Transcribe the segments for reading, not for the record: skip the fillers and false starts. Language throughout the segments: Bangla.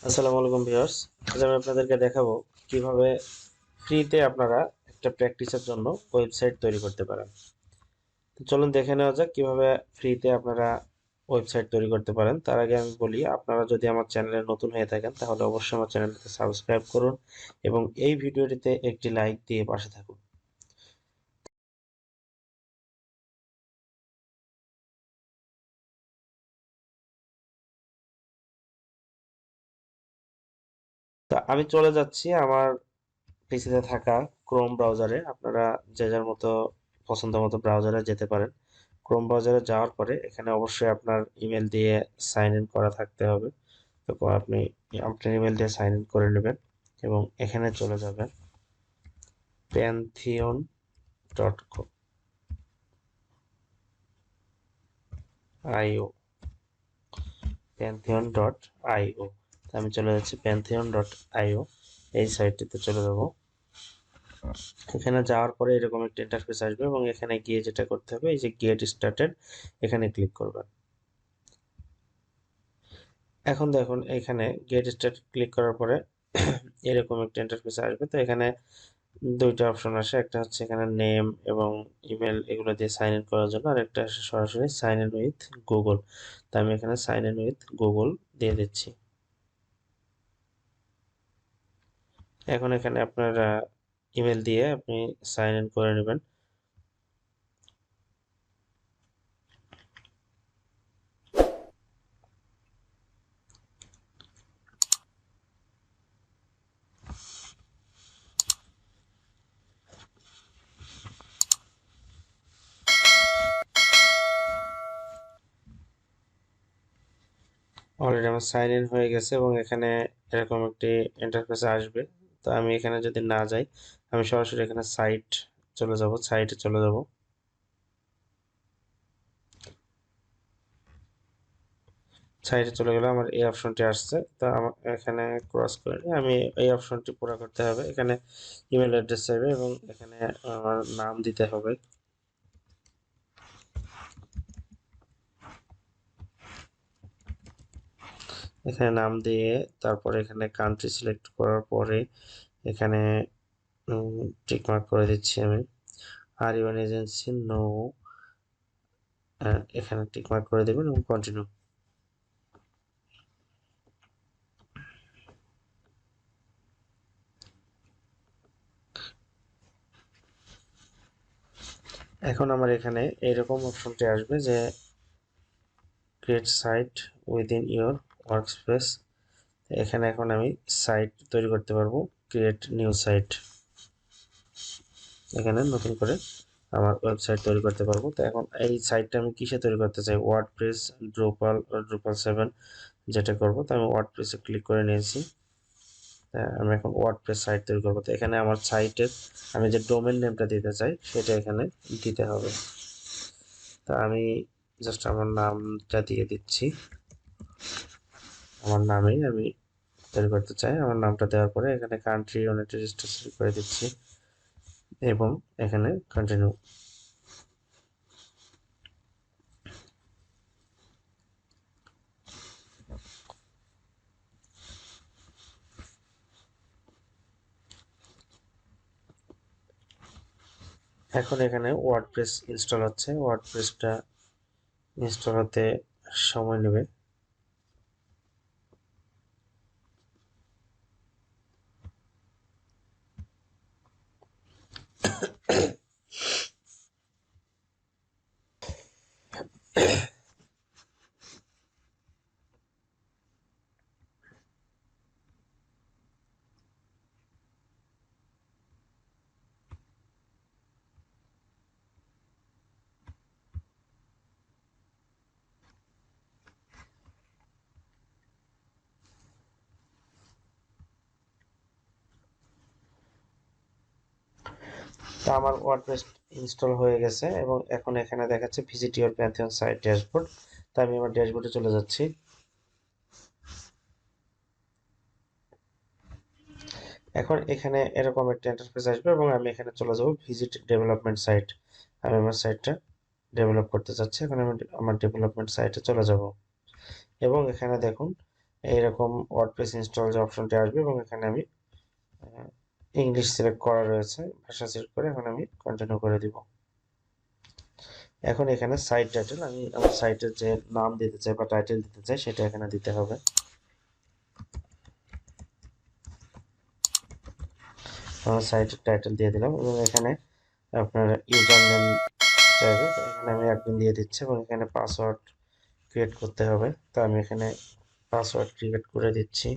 আসসালামু আলাইকুম ভিউয়ার্স। আজ আমি আপনাদেরকে দেখাবো কিভাবে ফ্রিতে আপনারা একটা প্র্যাকটিসের জন্য ওয়েবসাইট তৈরি করতে পারেন। তো চলুন দেখে নেওয়া যাক কিভাবে ফ্রিতে আপনারা ওয়েবসাইট তৈরি করতে পারেন। তার আগে আমি বলি, আপনারা যদি আমার চ্যানেলে নতুন হয়ে থাকেন তাহলে অবশ্যই আমার চ্যানেলটিতে সাবস্ক্রাইব করুন এবং এই ভিডিওটিতে একটি লাইক দিয়ে পাশে থাকুন। তা আমি চলে যাচ্ছি আমার পিসিতে থাকা ক্রোম ব্রাউজারে। আপনারা যে যার মতো পছন্দ মতো ব্রাউজারে যেতে পারেন। ক্রোম ব্রাউজারে যাওয়ার পরে এখানে অবশ্যই আপনার ইমেল দিয়ে সাইন ইন করা থাকতে হবে। তো আপনি আপনার ইমেল দিয়ে সাইন ইন করে নেবেন এবং এখানে চলে যাবেন pantheon.io pantheon.io। আমি চলে যাচ্ছি pantheon.io, এই সাইটটিতে চলে যাব। এখানে যাওয়ার পরে এরকম একটা ইন্টারফেস আসবে এবং এখানে গিয়ে যেটা করতে হবে, এই যে গেট স্টার্টেড, এখানে ক্লিক করবেন। এখন দেখুন এখানে গেট স্টার্টেড ক্লিক করার পরে এরকম একটা ইন্টারফেস আসবে। তো এখানে দুইটা অপশন আসে, একটা হচ্ছে এখানে নেম এবং ইমেল এগুলো দিয়ে সাইন ইন করার জন্য, আর একটা আসে সরাসরি সাইন ইন উইথ গুগল। তো আমি এখানে সাইন ইন উইথ গুগল দিয়ে দিচ্ছি। এখন এখানে আপনার ইমেল দিয়ে আপনি সাইন ইন করে নেবেন। অলরেডি আমার সাইন ইন হয়ে গেছে এবং এখানে এরকম একটি ইন্টারফেস আসবে। তো আমি এখানে যদি না যাই, আমি সরাসরি এখানে সাইটে চলে যাব। সাইটে চলে গেলে আমার এই অপশনটি আসছে। তো আমার এখানে ক্রস করে নিয়ে আমি এই অপশনটি পুরো করতে হবে। এখানে ইমেল অ্যাড্রেস চাইবে এবং এখানে আমার নাম দিতে হবে। এখানে নাম দিয়ে তারপরে এখানে কান্ট্রি সিলেক্ট করার পরে এখানে টিক মার্ক করে দিচ্ছি আমি। Are you an agency? No. এখানে টিক মার্ক করে দেবেন এবং কন্টিনিউ। এখন আমার এখানে এইরকম অপশনটি আসবে যে create site within your workspace. এখানে এখন আমি সাইট তৈরি করতে পারবো, ক্রিয়েট নিউ সাইট। এখানে নতুন করে আমার ওয়েবসাইট তৈরি করতে পারবো। তো এখন এই সাইটটা আমি কিসে তৈরি করতে চাই, ওয়ার্ডপ্রেস, ড্রুপাল 7 যেটা করব। তো আমি ওয়ার্ডপ্রেসে ক্লিক করে নিয়েছি। আমি এখন ওয়ার্ডপ্রেস সাইট তৈরি করবো। তো এখানে আমার সাইটের আমি যে ডোমেন নেমটা দিতে চাই সেটা এখানে দিতে হবে। তা আমি জাস্ট আমার নামটা দিয়ে দিচ্ছি। আমার নামেই আমি তৈরি করতে চাই। আমার নামটা দেওয়ার পরে এখানে কান্ট্রি ইউনাইটেড স্টেটস করে দিচ্ছি এবং এখানে কন্টিনিউ। এখন এখানে ওয়ার্ডপ্রেস ইনস্টল হচ্ছে। ওয়ার্ডপ্রেসটা ইনস্টল হতে সময় নেবে। তো আমার ওয়ার্ডপ্রেস ইনস্টল হয়ে গেছে এবং এখন এখানে দেখাচ্ছে visit your Pantheon site dashboard. তো আমি আমার ড্যাশবোর্ডে চলে যাচ্ছি। এখন এখানে এরকম একটা ইন্টারফেস আসবে এবং আমি এখানে চলে যাব ভিজিট ডেভেলপমেন্ট সাইট। আমি আমার সাইটটা ডেভেলপ করতে চাচ্ছি। এখন আমি আমার ডেভেলপমেন্ট সাইটে চলে যাব এবং এখানে দেখুন এইরকম ওয়ার্ডপ্রেস ইনস্টল যে অপশনটি আসবে এবং এখানে আমি ইংলিশ সিলেক্ট করা রয়েছে, ভাষা সিলেক্ট করে এখন আমি কন্টিনিউ করে দিব। এখন এখানে সাইট টাইটেল, আমি আমার সাইটের যে নাম দিতে চাই বা টাইটেল দিতে চাই সেটা এখানে দিতে হবে। আমার সাইটের টাইটেল দিয়ে দিলাম এবং এখানে আপনার ইউজার নেম চাইবে, তো এখানে আমি অ্যাডমিন দিয়ে দিচ্ছি এবং এখানে পাসওয়ার্ড ক্রিয়েট করতে হবে, তো আমি এখানে পাসওয়ার্ড ক্রিয়েট করে দিচ্ছি।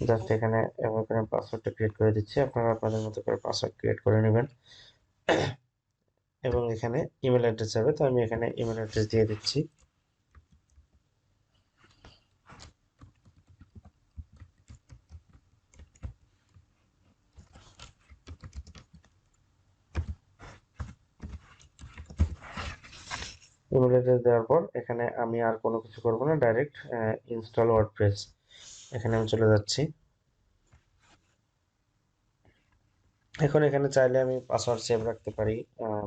জাস্ট এখানে পাসওয়ার্ডটা ক্রিয়েট করে দিচ্ছি, আপনারা আপনাদের মতো করে পাসওয়ার্ড ক্রিয়েট করে নেবেন। এবং এখানে ইমেল অ্যাড্রেস যাবে, তো আমি এখানে ইমেল অ্যাড্রেস দিয়ে দিচ্ছি। ইমেল অ্যাড্রেস দেওয়ার পর এখানে আমি আর কোনো কিছু করব না, ডাইরেক্ট ইনস্টল ওয়ার্ডপ্রেস এখানে আমি চলে যাচ্ছি। এখন এখানে চাইলে আমি পাসওয়ার্ড সেভ রাখতে পারি,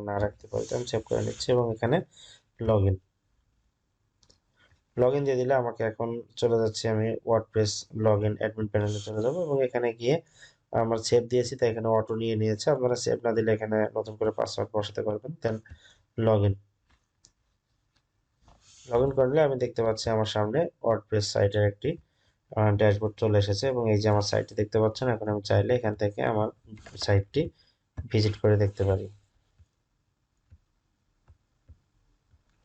না রাখতে পারি, তো আমি সেভ করে নিচ্ছি এবং এখানে লগ ইন দিয়ে দিলে আমাকে এখন চলে যাচ্ছি, আমি ওয়ার্ডপ্রেস লগ ইন অ্যাডমিন প্যানেলে চলে যাব এবং এখানে গিয়ে আমার সেভ দিয়েছি তাই এখানে অটো নিয়ে নিয়েছে, আপনারা সেভ না দিলে এখানে নতুন করে পাসওয়ার্ড বসাতে পারবেন। দেন লগ ইন করলে আমি দেখতে পাচ্ছি আমার সামনে ওয়ার্ডপ্রেস সাইটের একটি ড্যাশবোর্ড চলে এসেছে এবং এই যে আমার সাইটটি দেখতে পাচ্ছেন, এখন আমি চাইলে এখান থেকে আমার সাইটটি ভিজিট করে দেখতে পারি।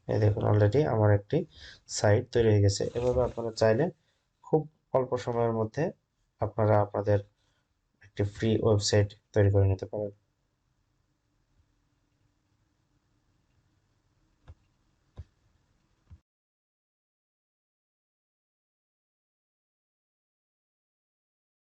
এই দেখুন অলরেডি আমার একটি সাইট তৈরি হয়ে গেছে। এভাবে আপনারা চাইলে খুব অল্প সময়ের মধ্যে আপনারা আপনাদের একটি ফ্রি ওয়েবসাইট তৈরি করে নিতে পারেন।